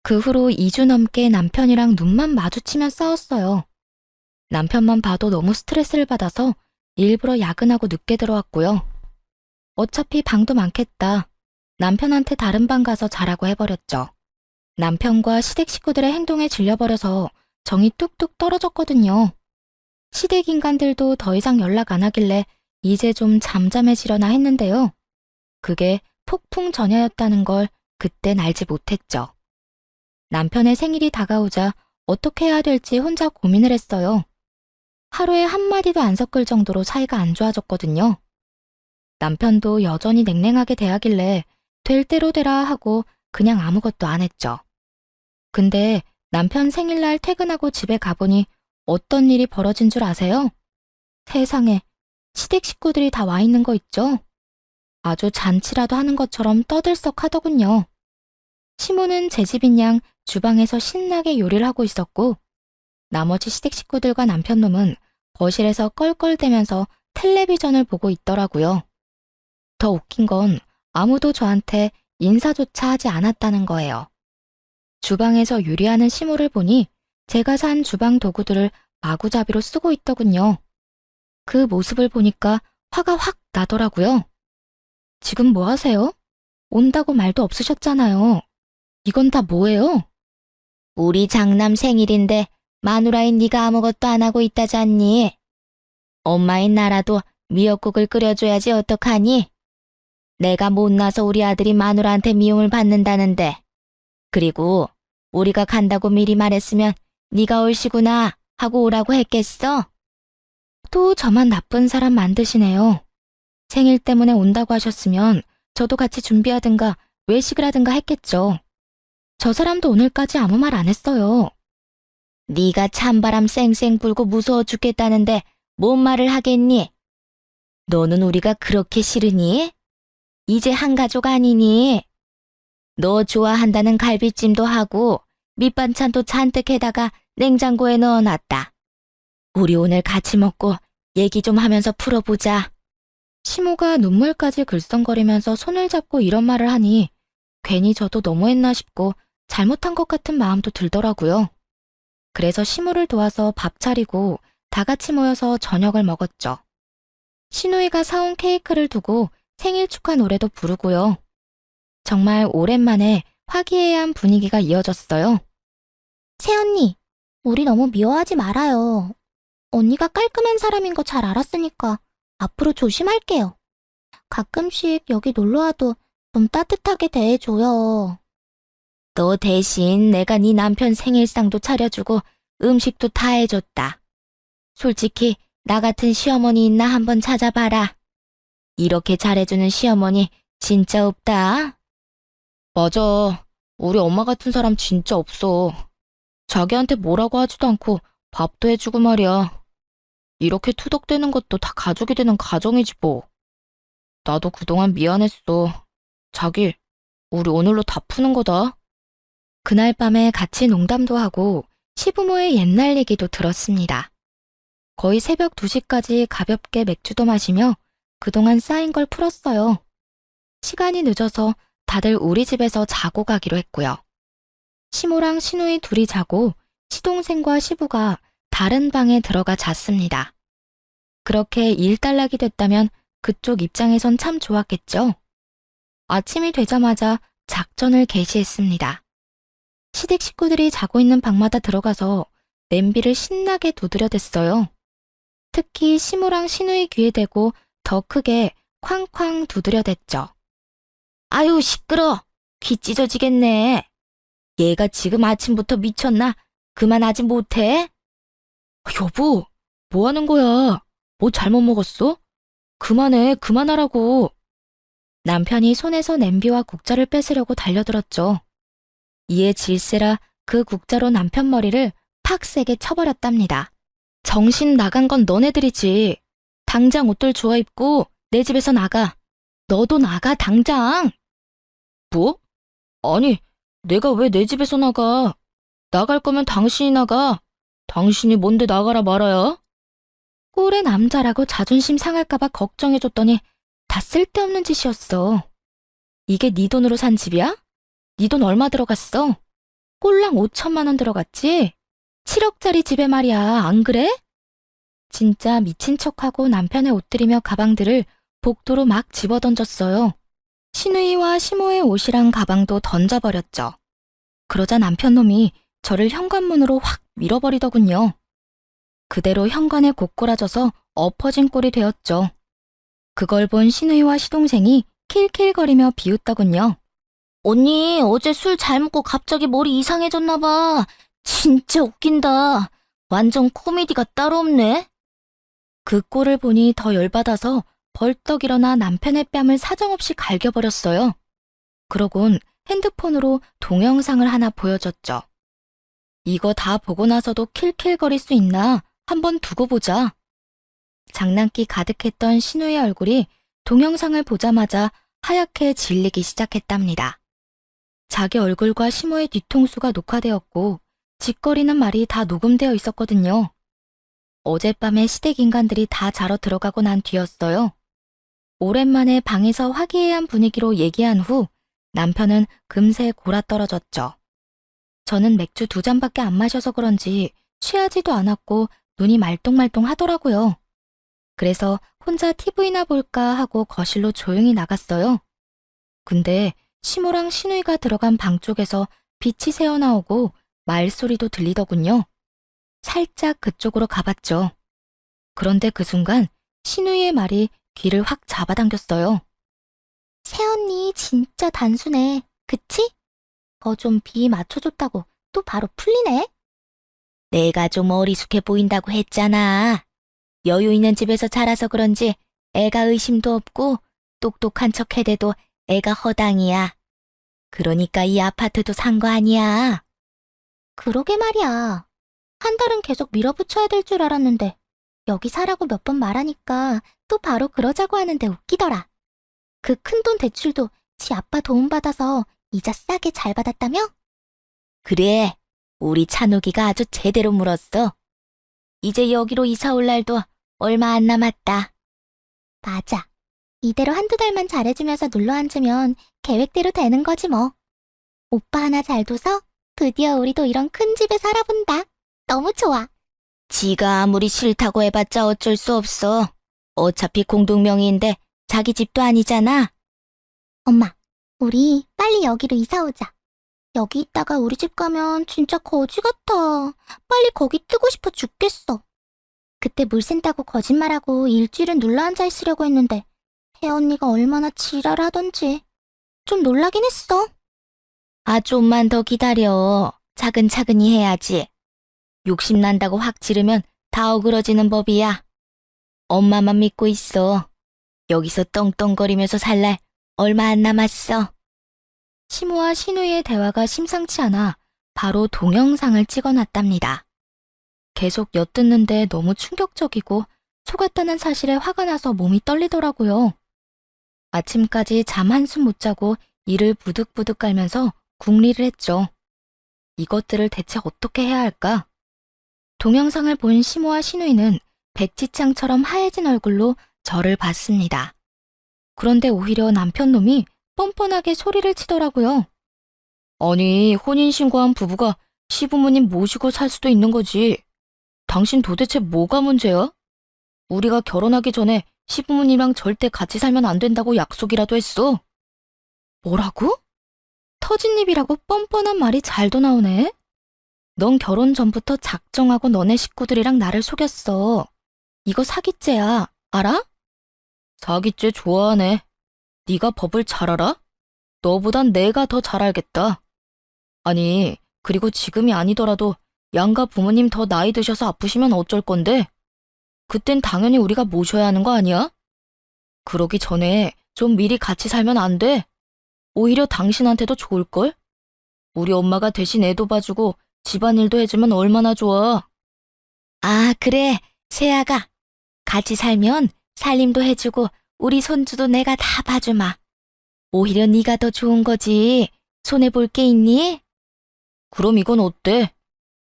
그 후로 2주 넘게 남편이랑 눈만 마주치면 싸웠어요. 남편만 봐도 너무 스트레스를 받아서 일부러 야근하고 늦게 들어왔고요. 어차피 방도 많겠다. 남편한테 다른 방 가서 자라고 해버렸죠. 남편과 시댁 식구들의 행동에 질려버려서 정이 뚝뚝 떨어졌거든요. 시댁 인간들도 더 이상 연락 안 하길래 이제 좀 잠잠해지려나 했는데요. 그게 폭풍 전야였다는 걸 그땐 알지 못했죠. 남편의 생일이 다가오자 어떻게 해야 될지 혼자 고민을 했어요. 하루에 한마디도 안 섞을 정도로 사이가 안 좋아졌거든요. 남편도 여전히 냉랭하게 대하길래 될 대로 되라 하고 그냥 아무것도 안 했죠. 근데 남편 생일날 퇴근하고 집에 가보니 어떤 일이 벌어진 줄 아세요? 세상에, 시댁 식구들이 다 와 있는 거 있죠? 아주 잔치라도 하는 것처럼 떠들썩 하더군요. 시모는 제 집인 양 주방에서 신나게 요리를 하고 있었고, 나머지 시댁 식구들과 남편 놈은 거실에서 껄껄대면서 텔레비전을 보고 있더라고요. 더 웃긴 건 아무도 저한테 인사조차 하지 않았다는 거예요. 주방에서 요리하는 시모를 보니 제가 산 주방 도구들을 마구잡이로 쓰고 있더군요. 그 모습을 보니까 화가 확 나더라고요. 지금 뭐 하세요? 온다고 말도 없으셨잖아요. 이건 다 뭐예요? 우리 장남 생일인데 마누라인 네가 아무것도 안 하고 있다잖니. 엄마인 나라도 미역국을 끓여줘야지 어떡하니? 내가 못나서 우리 아들이 마누라한테 미움을 받는다는데. 그리고 우리가 간다고 미리 말했으면 네가 올시구나 하고 오라고 했겠어? 또 저만 나쁜 사람 만드시네요. 생일 때문에 온다고 하셨으면 저도 같이 준비하든가 외식을 하든가 했겠죠. 저 사람도 오늘까지 아무 말 안 했어요. 네가 찬바람 쌩쌩 불고 무서워 죽겠다는데 뭔 말을 하겠니? 너는 우리가 그렇게 싫으니? 이제 한 가족 아니니? 너 좋아한다는 갈비찜도 하고 밑반찬도 잔뜩 해다가 냉장고에 넣어놨다. 우리 오늘 같이 먹고 얘기 좀 하면서 풀어보자. 시모가 눈물까지 글썽거리면서 손을 잡고 이런 말을 하니 괜히 저도 너무했나 싶고 잘못한 것 같은 마음도 들더라고요. 그래서 시모를 도와서 밥 차리고 다 같이 모여서 저녁을 먹었죠. 시누이가 사온 케이크를 두고 생일 축하 노래도 부르고요. 정말 오랜만에 화기애애한 분위기가 이어졌어요. 새언니, 우리 너무 미워하지 말아요. 언니가 깔끔한 사람인 거 잘 알았으니까 앞으로 조심할게요. 가끔씩 여기 놀러와도 좀 따뜻하게 대해줘요. 너 대신 내가 네 남편 생일상도 차려주고 음식도 다 해줬다. 솔직히 나 같은 시어머니 있나 한번 찾아봐라. 이렇게 잘해주는 시어머니 진짜 없다. 맞아. 우리 엄마 같은 사람 진짜 없어. 자기한테 뭐라고 하지도 않고 밥도 해주고 말이야. 이렇게 투덕대는 것도 다 가족이 되는 가정이지 뭐. 나도 그동안 미안했어. 자기, 우리 오늘로 다 푸는 거다. 그날 밤에 같이 농담도 하고 시부모의 옛날 얘기도 들었습니다. 거의 새벽 2시까지 가볍게 맥주도 마시며 그동안 쌓인 걸 풀었어요. 시간이 늦어서 다들 우리 집에서 자고 가기로 했고요. 시모랑 시누이 둘이 자고 시동생과 시부가 다른 방에 들어가 잤습니다. 그렇게 일단락이 됐다면 그쪽 입장에선 참 좋았겠죠. 아침이 되자마자 작전을 개시했습니다. 시댁 식구들이 자고 있는 방마다 들어가서 냄비를 신나게 두드려댔어요. 특히 시모랑 시누이 귀에 대고 더 크게 쾅쾅 두드려댔죠. 아유, 시끄러. 귀 찢어지겠네. 얘가 지금 아침부터 미쳤나? 그만하지 못해? 여보, 뭐 하는 거야? 뭐 잘못 먹었어? 그만해, 그만하라고. 남편이 손에서 냄비와 국자를 뺏으려고 달려들었죠. 이에 질세라 그 국자로 남편 머리를 팍 세게 쳐버렸답니다. 정신 나간 건 너네들이지. 당장 옷들 좋아 입고 내 집에서 나가. 너도 나가, 당장. 뭐? 아니, 내가 왜 내 집에서 나가? 나갈 거면 당신이 나가. 당신이 뭔데 나가라 말아야? 꼴의 남자라고 자존심 상할까봐 걱정해줬더니 다 쓸데없는 짓이었어. 이게 네 돈으로 산 집이야? 네 돈 얼마 들어갔어? 꼴랑 5천만 원 들어갔지? 7억짜리 집에 말이야, 안 그래? 진짜 미친 척하고 남편의 옷들이며 가방들을 복도로 막 집어던졌어요. 신우이와 시모의 옷이랑 가방도 던져버렸죠. 그러자 남편놈이 저를 현관문으로 확 밀어버리더군요. 그대로 현관에 고꾸라져서 엎어진 꼴이 되었죠. 그걸 본 신우이와 시동생이 킬킬거리며 비웃더군요. 언니, 어제 술 잘 먹고 갑자기 머리 이상해졌나 봐. 진짜 웃긴다. 완전 코미디가 따로 없네. 그 꼴을 보니 더 열받아서 벌떡 일어나 남편의 뺨을 사정없이 갈겨버렸어요. 그러곤 핸드폰으로 동영상을 하나 보여줬죠. 이거 다 보고 나서도 킬킬거릴 수 있나 한번 두고 보자. 장난기 가득했던 신우의 얼굴이 동영상을 보자마자 하얗게 질리기 시작했답니다. 자기 얼굴과 시모의 뒤통수가 녹화되었고 짓거리는 말이 다 녹음되어 있었거든요. 어젯밤에 시댁 인간들이 다 자러 들어가고 난 뒤였어요. 오랜만에 방에서 화기애애한 분위기로 얘기한 후 남편은 금세 골아떨어졌죠. 저는 맥주 2잔밖에 안 마셔서 그런지 취하지도 않았고 눈이 말똥말똥 하더라고요. 그래서 혼자 TV나 볼까 하고 거실로 조용히 나갔어요. 근데 시모랑 신우이가 들어간 방 쪽에서 빛이 새어나오고 말소리도 들리더군요. 살짝 그쪽으로 가봤죠. 그런데 그 순간 신우이의 말이 귀를 확 잡아당겼어요. 새언니 진짜 단순해. 그치? 더 좀 비 맞춰줬다고 또 바로 풀리네. 내가 좀 어리숙해 보인다고 했잖아. 여유 있는 집에서 자라서 그런지 애가 의심도 없고 똑똑한 척 해대도 애가 허당이야. 그러니까 이 아파트도 산 거 아니야. 그러게 말이야. 한 달은 계속 밀어붙여야 될 줄 알았는데 여기 사라고 몇 번 말하니까 또 바로 그러자고 하는데 웃기더라. 그 큰돈 대출도 지 아빠 도움받아서 이자 싸게 잘 받았다며? 그래, 우리 찬욱이가 아주 제대로 물었어. 이제 여기로 이사 올 날도 얼마 안 남았다. 맞아. 이대로 한두 달만 잘해주면서 눌러 앉으면 계획대로 되는 거지 뭐. 오빠 하나 잘 둬서 드디어 우리도 이런 큰 집에 살아본다. 너무 좋아. 지가 아무리 싫다고 해봤자 어쩔 수 없어. 어차피 공동명의인데 자기 집도 아니잖아. 엄마, 우리 빨리 여기로 이사 오자. 여기 있다가 우리 집 가면 진짜 거지 같아. 빨리 거기 뜨고 싶어 죽겠어. 그때 물 샌다고 거짓말하고 일주일은 눌러 앉아 있으려고 했는데 혜언니가 얼마나 지랄을 하던지 좀 놀라긴 했어. 아, 좀만 더 기다려. 차근차근히 해야지. 욕심난다고 확 지르면 다 어그러지는 법이야. 엄마만 믿고 있어. 여기서 떵떵거리면서 살 날 얼마 안 남았어. 시모와 신우의 대화가 심상치 않아 바로 동영상을 찍어놨답니다. 계속 엿듣는데 너무 충격적이고 속았다는 사실에 화가 나서 몸이 떨리더라고요. 아침까지 잠 한숨 못 자고 이를 부득부득 깔면서 궁리를 했죠. 이것들을 대체 어떻게 해야 할까? 동영상을 본 시모와 신우이는 백지창처럼 하얘진 얼굴로 저를 봤습니다. 그런데 오히려 남편놈이 뻔뻔하게 소리를 치더라고요. 아니, 혼인신고한 부부가 시부모님 모시고 살 수도 있는 거지. 당신 도대체 뭐가 문제야? 우리가 결혼하기 전에 시부모님이랑 절대 같이 살면 안 된다고 약속이라도 했어. 뭐라고? 터진 입이라고 뻔뻔한 말이 잘도 나오네. 넌 결혼 전부터 작정하고 너네 식구들이랑 나를 속였어. 이거 사기죄야, 알아? 사기죄 좋아하네. 네가 법을 잘 알아? 너보단 내가 더 잘 알겠다. 아니, 그리고 지금이 아니더라도 양가 부모님 더 나이 드셔서 아프시면 어쩔 건데? 그땐 당연히 우리가 모셔야 하는 거 아니야? 그러기 전에 좀 미리 같이 살면 안 돼? 오히려 당신한테도 좋을걸? 우리 엄마가 대신 애도 봐주고 집안일도 해주면 얼마나 좋아. 아, 그래, 세아가. 같이 살면 살림도 해주고 우리 손주도 내가 다 봐주마. 오히려 네가 더 좋은 거지. 손해볼 게 있니? 그럼 이건 어때?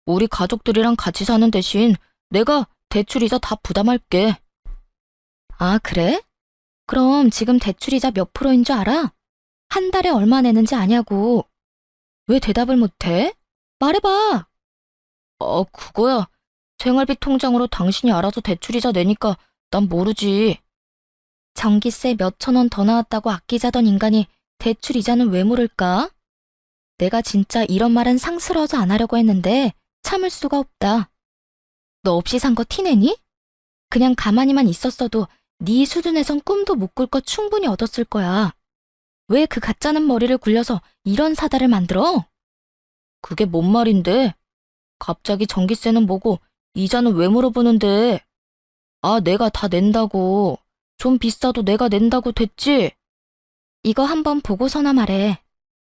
우리 가족들이랑 같이 사는 대신 내가 대출이자 다 부담할게. 아, 그래? 그럼 지금 대출이자 몇 프로인 줄 알아? 한 달에 얼마 내는지 아냐고. 왜 대답을 못해? 말해봐. 그거야. 생활비 통장으로 당신이 알아서 대출이자 내니까 난 모르지. 전기세 몇천 원 더 나왔다고 아끼자던 인간이 대출 이자는 왜 모를까? 내가 진짜 이런 말은 상스러워서 안 하려고 했는데 참을 수가 없다. 너 없이 산 거 티내니? 그냥 가만히만 있었어도 네 수준에선 꿈도 못 꿀 거 충분히 얻었을 거야. 왜 그 가짜는 머리를 굴려서 이런 사달을 만들어? 그게 뭔 말인데? 갑자기 전기세는 뭐고 이자는 왜 물어보는데? 아, 내가 다 낸다고. 좀 비싸도 내가 낸다고 됐지? 이거 한번 보고서나 말해.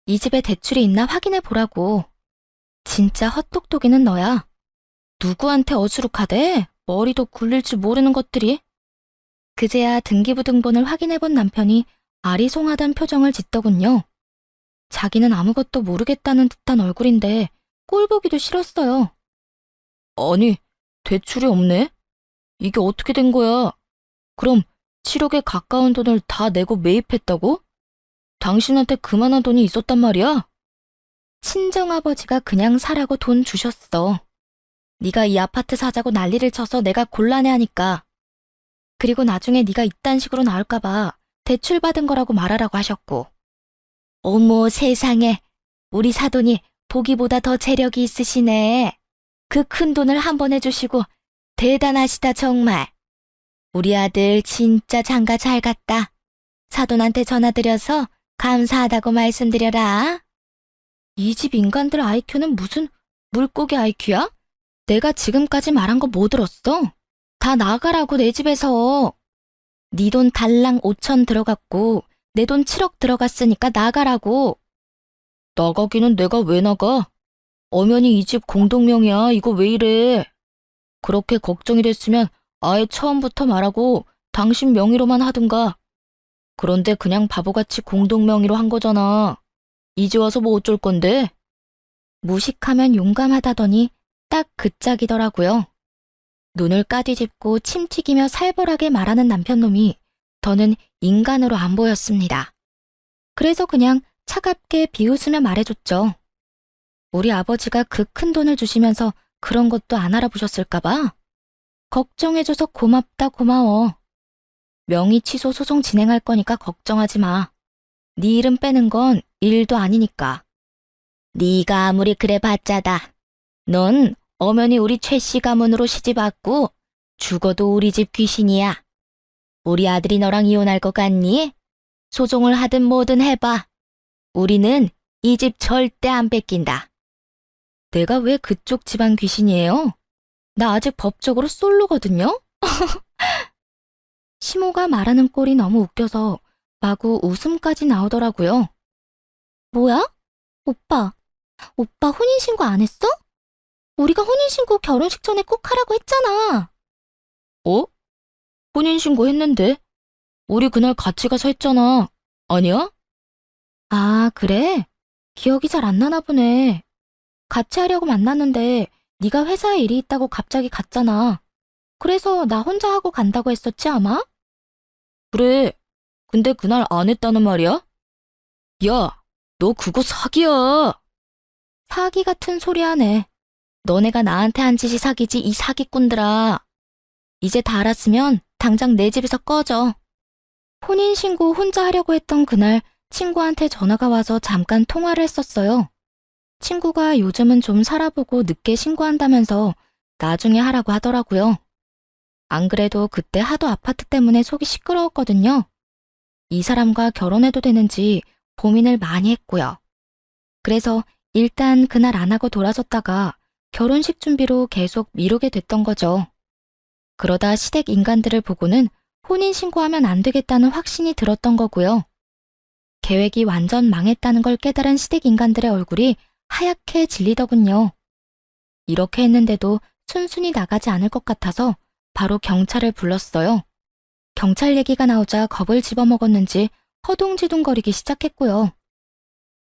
이 집에 대출이 있나 확인해 보라고. 진짜 헛똑똑이는 너야. 누구한테 어수룩하대? 머리도 굴릴지 모르는 것들이. 그제야 등기부등본을 확인해 본 남편이 아리송하단 표정을 짓더군요. 자기는 아무것도 모르겠다는 듯한 얼굴인데 꼴 보기도 싫었어요. 아니, 대출이 없네? 이게 어떻게 된 거야? 그럼 7억에 가까운 돈을 다 내고 매입했다고? 당신한테 그만한 돈이 있었단 말이야? 친정아버지가 그냥 사라고 돈 주셨어. 네가 이 아파트 사자고 난리를 쳐서 내가 곤란해하니까. 그리고 나중에 네가 이딴 식으로 나올까 봐 대출 받은 거라고 말하라고 하셨고. 어머 세상에, 우리 사돈이 보기보다 더 재력이 있으시네. 그 큰 돈을 한 번 해주시고 대단하시다 정말. 우리 아들 진짜 장가 잘 갔다. 사돈한테 전화드려서 감사하다고 말씀드려라. 이 집 인간들 IQ는 무슨 물고기 IQ야? 내가 지금까지 말한 거 뭐 들었어? 다 나가라고 내 집에서. 네 돈 달랑 5천 들어갔고 내 돈 7억 들어갔으니까 나가라고. 나가기는 내가 왜 나가? 엄연히 이 집 공동명이야. 이거 왜 이래? 그렇게 걱정이 됐으면 아예 처음부터 말하고 당신 명의로만 하든가. 그런데 그냥 바보같이 공동명의로 한 거잖아. 이제 와서 뭐 어쩔 건데? 무식하면 용감하다더니 딱 그 짝이더라고요. 눈을 까뒤집고 침 튀기며 살벌하게 말하는 남편놈이 더는 인간으로 안 보였습니다. 그래서 그냥 차갑게 비웃으며 말해줬죠. 우리 아버지가 그 큰 돈을 주시면서 그런 것도 안 알아보셨을까봐? 걱정해줘서 고맙다 고마워. 명의 취소 소송 진행할 거니까 걱정하지 마. 네 이름 빼는 건 일도 아니니까. 네가 아무리 그래 봤자다. 넌 엄연히 우리 최 씨 가문으로 시집 왔고 죽어도 우리 집 귀신이야. 우리 아들이 너랑 이혼할 것 같니? 소송을 하든 뭐든 해봐. 우리는 이 집 절대 안 뺏긴다. 내가 왜 그쪽 집안 귀신이에요? 나 아직 법적으로 솔로거든요? 시모가 말하는 꼴이 너무 웃겨서 마구 웃음까지 나오더라고요. 뭐야? 오빠 혼인신고 안 했어? 우리가 혼인신고 결혼식 전에 꼭 하라고 했잖아. 어? 혼인신고 했는데? 우리 그날 같이 가서 했잖아. 아니야? 아, 그래? 기억이 잘 안 나나 보네. 같이 하려고 만났는데 네가 회사에 일이 있다고 갑자기 갔잖아. 그래서 나 혼자 하고 간다고 했었지 아마? 그래. 근데 그날 안 했다는 말이야? 야, 너 그거 사기야. 사기 같은 소리 하네. 너네가 나한테 한 짓이 사기지 이 사기꾼들아. 이제 다 알았으면 당장 내 집에서 꺼져. 혼인신고 혼자 하려고 했던 그날 친구한테 전화가 와서 잠깐 통화를 했었어요. 친구가 요즘은 좀 살아보고 늦게 신고한다면서 나중에 하라고 하더라고요. 안 그래도 그때 하도 아파트 때문에 속이 시끄러웠거든요. 이 사람과 결혼해도 되는지 고민을 많이 했고요. 그래서 일단 그날 안 하고 돌아섰다가 결혼식 준비로 계속 미루게 됐던 거죠. 그러다 시댁 인간들을 보고는 혼인신고하면 안 되겠다는 확신이 들었던 거고요. 계획이 완전 망했다는 걸 깨달은 시댁 인간들의 얼굴이 하얗게 질리더군요. 이렇게 했는데도 순순히 나가지 않을 것 같아서 바로 경찰을 불렀어요. 경찰 얘기가 나오자 겁을 집어먹었는지 허둥지둥거리기 시작했고요.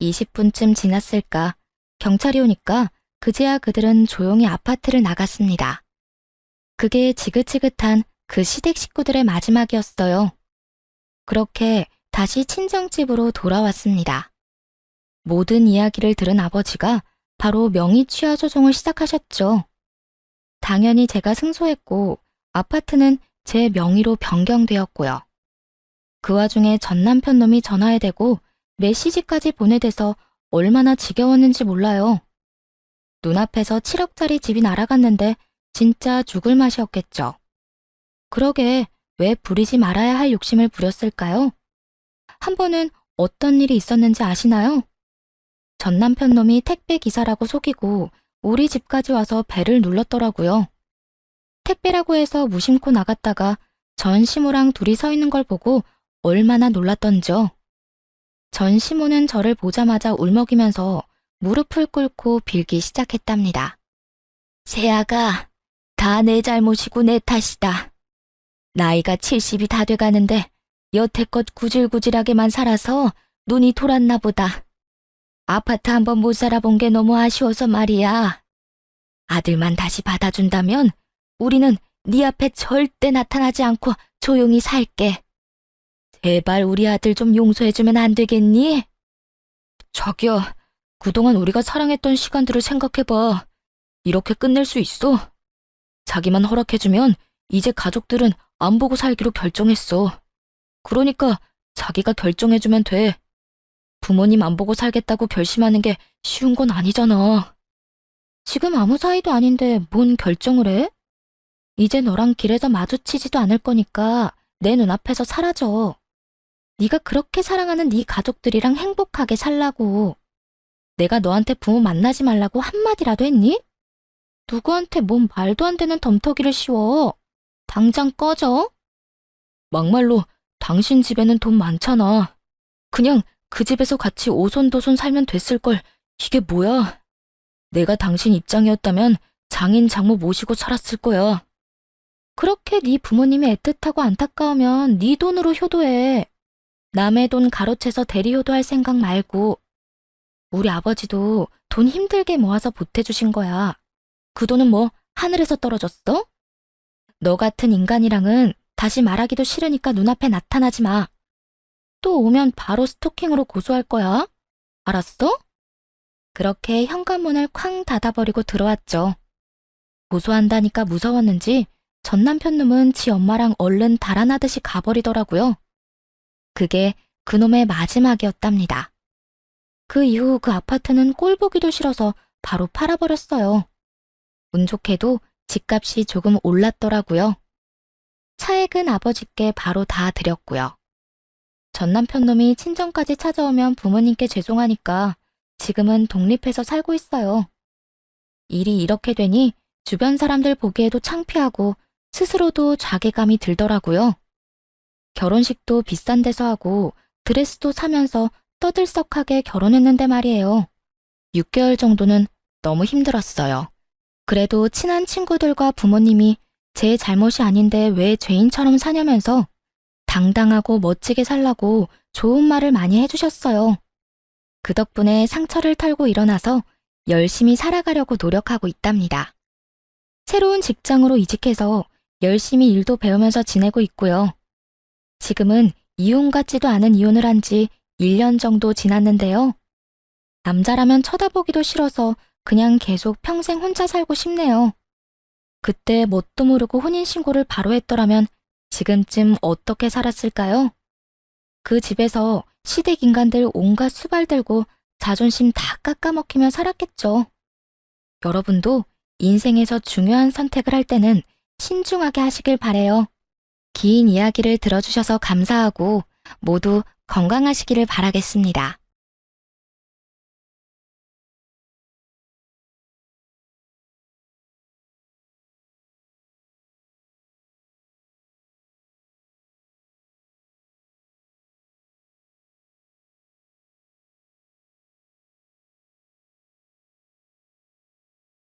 20분쯤 지났을까 경찰이 오니까 그제야 그들은 조용히 아파트를 나갔습니다. 그게 지긋지긋한 그 시댁 식구들의 마지막이었어요. 그렇게 다시 친정집으로 돌아왔습니다. 모든 이야기를 들은 아버지가 바로 명의 취하 소송을 시작하셨죠. 당연히 제가 승소했고 아파트는 제 명의로 변경되었고요. 그 와중에 전 남편 놈이 전화에 대고 메시지까지 보내대서 얼마나 지겨웠는지 몰라요. 눈앞에서 7억짜리 집이 날아갔는데 진짜 죽을 맛이었겠죠. 그러게 왜 부리지 말아야 할 욕심을 부렸을까요? 한 번은 어떤 일이 있었는지 아시나요? 전 남편 놈이 택배 기사라고 속이고 우리 집까지 와서 배를 눌렀더라고요. 택배라고 해서 무심코 나갔다가 전 시모랑 둘이 서 있는 걸 보고 얼마나 놀랐던지요. 전 시모는 저를 보자마자 울먹이면서 무릎을 꿇고 빌기 시작했답니다. 세아가 다 내 잘못이고 내 탓이다. 나이가 70이 다 돼가는데 여태껏 구질구질하게만 살아서 눈이 돌았나 보다. 아파트 한번 못 살아본 게 너무 아쉬워서 말이야. 아들만 다시 받아준다면 우리는 네 앞에 절대 나타나지 않고 조용히 살게. 제발 우리 아들 좀 용서해주면 안 되겠니? 자기야, 그동안 우리가 사랑했던 시간들을 생각해봐. 이렇게 끝낼 수 있어? 자기만 허락해주면 이제 가족들은 안 보고 살기로 결정했어. 그러니까 자기가 결정해주면 돼. 부모님 안 보고 살겠다고 결심하는 게 쉬운 건 아니잖아. 지금 아무 사이도 아닌데 뭔 결정을 해? 이제 너랑 길에서 마주치지도 않을 거니까 내 눈앞에서 사라져. 네가 그렇게 사랑하는 네 가족들이랑 행복하게 살라고. 내가 너한테 부모 만나지 말라고 한마디라도 했니? 누구한테 뭔 말도 안 되는 덤터기를 씌워. 당장 꺼져. 막말로 당신 집에는 돈 많잖아. 그냥 그 집에서 같이 오손도손 살면 됐을걸. 이게 뭐야? 내가 당신 입장이었다면 장인 장모 모시고 살았을 거야. 그렇게 네 부모님이 애틋하고 안타까우면 네 돈으로 효도해. 남의 돈 가로채서 대리효도할 생각 말고. 우리 아버지도 돈 힘들게 모아서 보태주신 거야. 그 돈은 뭐 하늘에서 떨어졌어? 너 같은 인간이랑은 다시 말하기도 싫으니까 눈앞에 나타나지 마. 또 오면 바로 스토킹으로 고소할 거야. 알았어? 그렇게 현관문을 쾅 닫아버리고 들어왔죠. 고소한다니까 무서웠는지 전 남편 놈은 지 엄마랑 얼른 달아나듯이 가버리더라고요. 그게 그놈의 마지막이었답니다. 그 이후 그 아파트는 꼴 보기도 싫어서 바로 팔아버렸어요. 운 좋게도 집값이 조금 올랐더라고요. 차액은 아버지께 바로 다 드렸고요. 전 남편 놈이 친정까지 찾아오면 부모님께 죄송하니까 지금은 독립해서 살고 있어요. 일이 이렇게 되니 주변 사람들 보기에도 창피하고 스스로도 자괴감이 들더라고요. 결혼식도 비싼 데서 하고 드레스도 사면서 떠들썩하게 결혼했는데 말이에요. 6개월 정도는 너무 힘들었어요. 그래도 친한 친구들과 부모님이 제 잘못이 아닌데 왜 죄인처럼 사냐면서 당당하고 멋지게 살라고 좋은 말을 많이 해주셨어요. 그 덕분에 상처를 털고 일어나서 열심히 살아가려고 노력하고 있답니다. 새로운 직장으로 이직해서 열심히 일도 배우면서 지내고 있고요. 지금은 이혼 같지도 않은 이혼을 한 지 1년 정도 지났는데요. 남자라면 쳐다보기도 싫어서 그냥 계속 평생 혼자 살고 싶네요. 그때 뭣도 모르고 혼인신고를 바로 했더라면 지금쯤 어떻게 살았을까요? 그 집에서 시댁 인간들 온갖 수발 들고 자존심 다 깎아먹히며 살았겠죠. 여러분도 인생에서 중요한 선택을 할 때는 신중하게 하시길 바래요. 긴 이야기를 들어주셔서 감사하고 모두 건강하시기를 바라겠습니다.